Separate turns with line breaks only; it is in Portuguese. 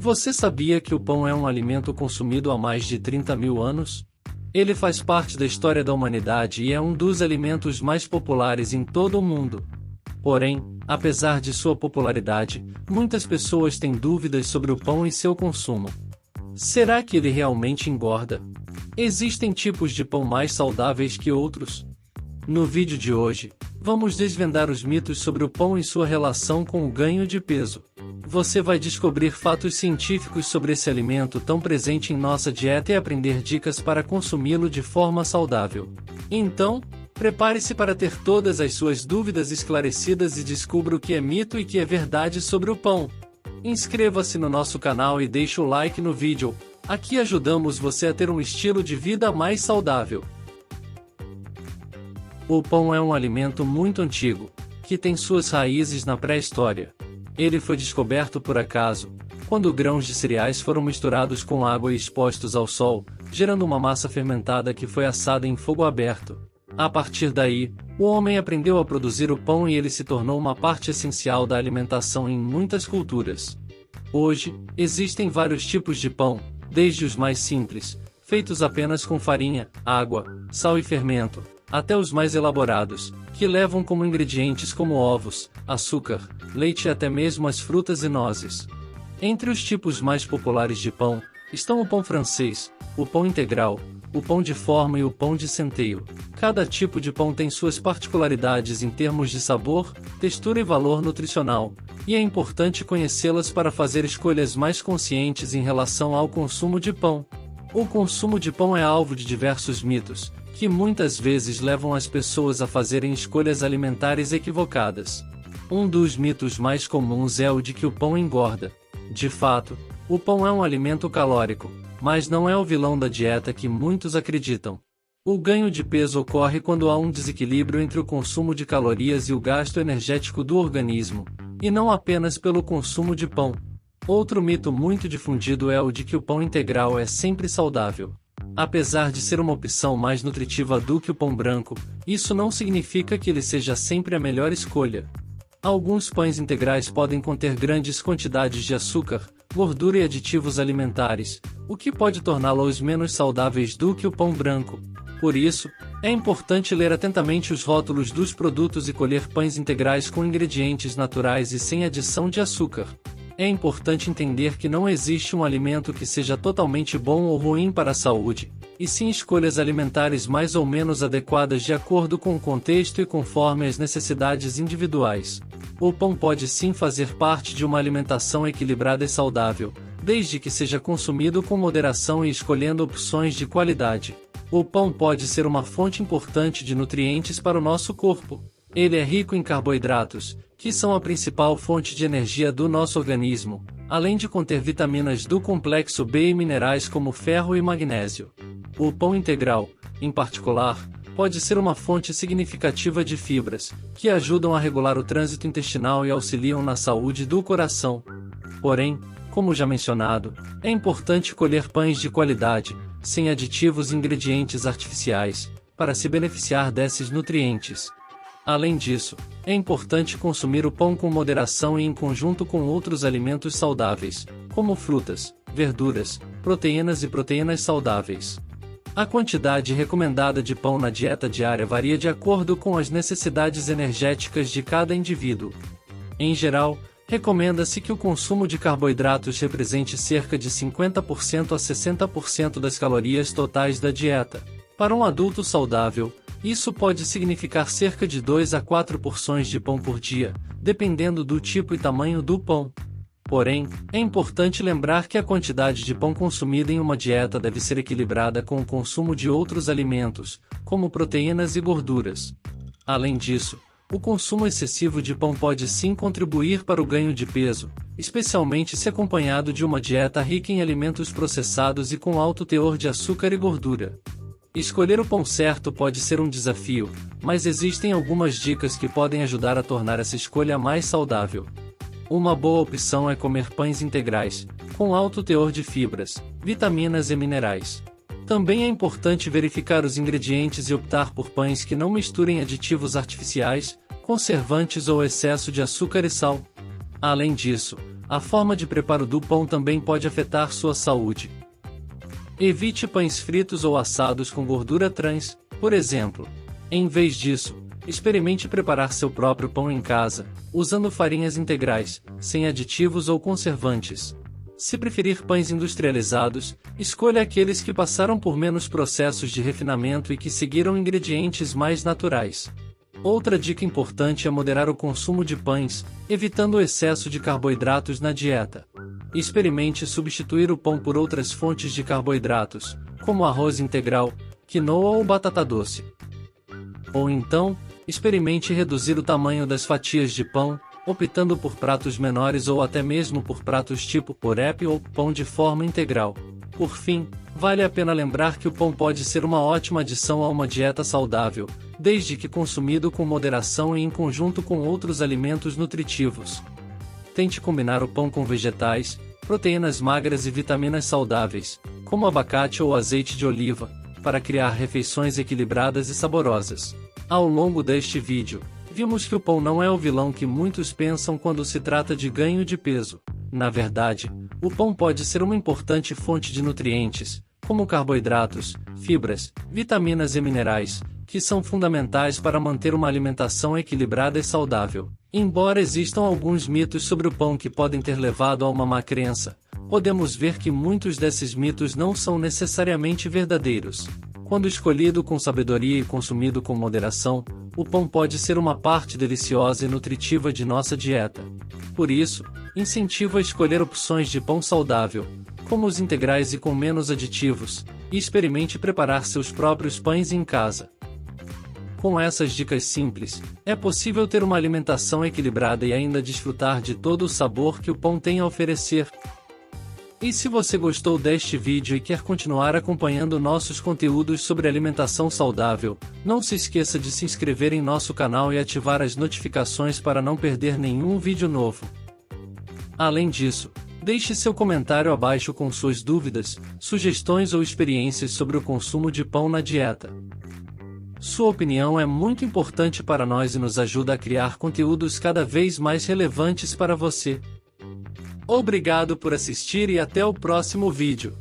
Você sabia que o pão é um alimento consumido há mais de 30 mil anos? Ele faz parte da história da humanidade e é um dos alimentos mais populares em todo o mundo. Porém, apesar de sua popularidade, muitas pessoas têm dúvidas sobre o pão e seu consumo. Será que ele realmente engorda? Existem tipos de pão mais saudáveis que outros? No vídeo de hoje, vamos desvendar os mitos sobre o pão e sua relação com o ganho de peso. Você vai descobrir fatos científicos sobre esse alimento tão presente em nossa dieta e aprender dicas para consumi-lo de forma saudável. Então, prepare-se para ter todas as suas dúvidas esclarecidas e descubra o que é mito e o que é verdade sobre o pão. Inscreva-se no nosso canal e deixe o like no vídeo. Aqui ajudamos você a ter um estilo de vida mais saudável. O pão é um alimento muito antigo, que tem suas raízes na pré-história. Ele foi descoberto por acaso, quando grãos de cereais foram misturados com água e expostos ao sol, gerando uma massa fermentada que foi assada em fogo aberto. A partir daí, o homem aprendeu a produzir o pão e ele se tornou uma parte essencial da alimentação em muitas culturas. Hoje, existem vários tipos de pão, desde os mais simples, feitos apenas com farinha, água, sal e fermento, até os mais elaborados, que levam como ingredientes como ovos, açúcar, leite e até mesmo as frutas e nozes. Entre os tipos mais populares de pão, estão o pão francês, o pão integral, o pão de forma e o pão de centeio. Cada tipo de pão tem suas particularidades em termos de sabor, textura e valor nutricional, e é importante conhecê-las para fazer escolhas mais conscientes em relação ao consumo de pão. O consumo de pão é alvo de diversos mitos, que muitas vezes levam as pessoas a fazerem escolhas alimentares equivocadas. Um dos mitos mais comuns é o de que o pão engorda. De fato, o pão é um alimento calórico, mas não é o vilão da dieta que muitos acreditam. O ganho de peso ocorre quando há um desequilíbrio entre o consumo de calorias e o gasto energético do organismo, e não apenas pelo consumo de pão. Outro mito muito difundido é o de que o pão integral é sempre saudável. Apesar de ser uma opção mais nutritiva do que o pão branco, isso não significa que ele seja sempre a melhor escolha. Alguns pães integrais podem conter grandes quantidades de açúcar, gordura e aditivos alimentares, o que pode torná-los menos saudáveis do que o pão branco. Por isso, é importante ler atentamente os rótulos dos produtos e colher pães integrais com ingredientes naturais e sem adição de açúcar. É importante entender que não existe um alimento que seja totalmente bom ou ruim para a saúde, e sim escolhas alimentares mais ou menos adequadas de acordo com o contexto e conforme as necessidades individuais. O pão pode sim fazer parte de uma alimentação equilibrada e saudável, desde que seja consumido com moderação e escolhendo opções de qualidade. O pão pode ser uma fonte importante de nutrientes para o nosso corpo. Ele é rico em carboidratos, que são a principal fonte de energia do nosso organismo, além de conter vitaminas do complexo B e minerais como ferro e magnésio. O pão integral, em particular, pode ser uma fonte significativa de fibras, que ajudam a regular o trânsito intestinal e auxiliam na saúde do coração. Porém, como já mencionado, é importante colher pães de qualidade, sem aditivos e ingredientes artificiais, para se beneficiar desses nutrientes. Além disso, é importante consumir o pão com moderação e em conjunto com outros alimentos saudáveis, como frutas, verduras, proteínas e proteínas saudáveis. A quantidade recomendada de pão na dieta diária varia de acordo com as necessidades energéticas de cada indivíduo. Em geral, recomenda-se que o consumo de carboidratos represente cerca de 50% a 60% das calorias totais da dieta. Para um adulto saudável, isso pode significar cerca de 2 a 4 porções de pão por dia, dependendo do tipo e tamanho do pão. Porém, é importante lembrar que a quantidade de pão consumida em uma dieta deve ser equilibrada com o consumo de outros alimentos, como proteínas e gorduras. Além disso, o consumo excessivo de pão pode sim contribuir para o ganho de peso, especialmente se acompanhado de uma dieta rica em alimentos processados e com alto teor de açúcar e gordura. Escolher o pão certo pode ser um desafio, mas existem algumas dicas que podem ajudar a tornar essa escolha mais saudável. Uma boa opção é comer pães integrais, com alto teor de fibras, vitaminas e minerais. Também é importante verificar os ingredientes e optar por pães que não misturem aditivos artificiais, conservantes ou excesso de açúcar e sal. Além disso, A forma de preparo do pão também pode afetar sua saúde. Evite pães fritos ou assados com gordura trans, por exemplo. Em vez disso, experimente preparar seu próprio pão em casa, usando farinhas integrais, sem aditivos ou conservantes. Se preferir pães industrializados, escolha aqueles que passaram por menos processos de refinamento e que seguiram ingredientes mais naturais. Outra dica importante é moderar o consumo de pães, evitando o excesso de carboidratos na dieta. Experimente substituir o pão por outras fontes de carboidratos, como arroz integral, quinoa ou batata doce. Ou então, experimente reduzir o tamanho das fatias de pão, optando por pratos menores ou até mesmo por pratos tipo wrap ou pão de forma integral. Por fim, vale a pena lembrar que o pão pode ser uma ótima adição a uma dieta saudável, desde que consumido com moderação e em conjunto com outros alimentos nutritivos. Tente combinar o pão com vegetais, proteínas magras e vitaminas saudáveis, como abacate ou azeite de oliva, para criar refeições equilibradas e saborosas. Ao longo deste vídeo, vimos que o pão não é o vilão que muitos pensam quando se trata de ganho de peso. Na verdade, o pão pode ser uma importante fonte de nutrientes, como carboidratos, fibras, vitaminas e minerais, que são fundamentais para manter uma alimentação equilibrada e saudável. Embora existam alguns mitos sobre o pão que podem ter levado a uma má crença, podemos ver que muitos desses mitos não são necessariamente verdadeiros. Quando escolhido com sabedoria e consumido com moderação, o pão pode ser uma parte deliciosa e nutritiva de nossa dieta. Por isso, incentivo a escolher opções de pão saudável, como os integrais e com menos aditivos, e experimente preparar seus próprios pães em casa. Com essas dicas simples, é possível ter uma alimentação equilibrada e ainda desfrutar de todo o sabor que o pão tem a oferecer. E se você gostou deste vídeo e quer continuar acompanhando nossos conteúdos sobre alimentação saudável, não se esqueça de se inscrever em nosso canal e ativar as notificações para não perder nenhum vídeo novo. Além disso, deixe seu comentário abaixo com suas dúvidas, sugestões ou experiências sobre o consumo de pão na dieta. Sua opinião é muito importante para nós e nos ajuda a criar conteúdos cada vez mais relevantes para você. Obrigado por assistir e até o próximo vídeo.